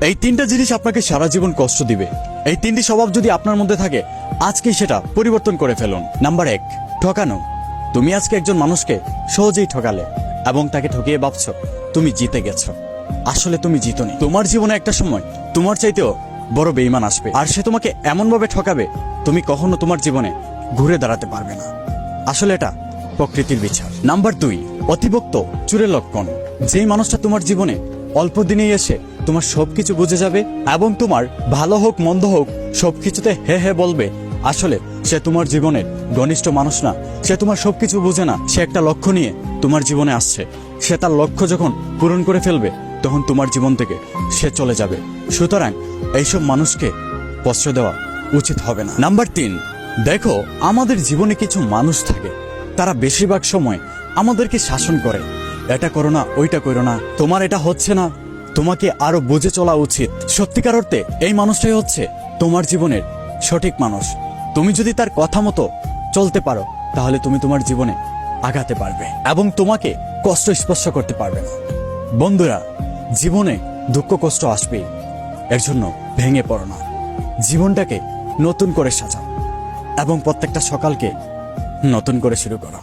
এই তিনটা জিনিস আপনাকে সারা জীবন কষ্ট দিবে। এই তিনটি স্বভাব যদি আপনার মধ্যে থাকে, আজকেই সেটা পরিবর্তন করে ফেলুন। নাম্বার 1, ঠকানো। তুমি আজকে একজন মানুষকে সহজেই ঠকালে এবং তাকে ঠকিয়ে ভাবছো তুমি জিতে গেছো। আসলে তুমি জিতোনি। তোমার জীবনে একটা সময় তোমার চাইতেও বড় বেঈমান আসবে, আর সে তোমাকে এমন ভাবে ঠকাবে তুমি কখনো তোমার জীবনে ঘুরে দাঁড়াতে পারবে না। আসলে এটা প্রকৃতির বিচার। নাম্বার 2, অতিভক্ত চোরের লক্ষণ। যেই মানুষটা তোমার জীবনে অল্প দিনেই এসে তোমার সবকিছু বুঝে যাবে এবং তোমার ভালো হোক মন্দ হোক সবকিছুতে হে হে বলবে, আসলে সে তোমার জীবনের ঘনিষ্ঠ মানুষ না। সে তোমার সবকিছু বুঝে না। সে একটা লক্ষ্য নিয়ে তোমার জীবনে আসছে। সে তার লক্ষ্য যখন পূরণ করে ফেলবে তখন তোমার জীবন থেকে সে চলে যাবে। সুতরাং এইসব মানুষকে প্রশ্রয় দেওয়া উচিত হবে না। নাম্বার 3, দেখো আমাদের জীবনে কিছু মানুষ থাকে, তারা বেশিরভাগ সময় আমাদেরকে শাসন করে। এটা করো না, ওইটা করো না, তোমার এটা হচ্ছে না, তোমাকে আরো বুঝে চলা উচিত। সত্যিকার অর্থে এই মানুষটাই হচ্ছে তোমার জীবনের সঠিক মানুষ। তুমি যদি তার কথা মতো চলতে পারো তাহলে তুমি তোমার জীবনে আগাতে পারবে এবং তোমাকে কষ্ট স্পর্শ করতে পারবে না। বন্ধুরা, জীবনে দুঃখ কষ্ট আসবেই, এর জন্য ভেঙে পড়ো না। জীবনটাকে নতুন করে সাজাও এবং প্রত্যেকটা সকালকে নতুন করে শুরু করো।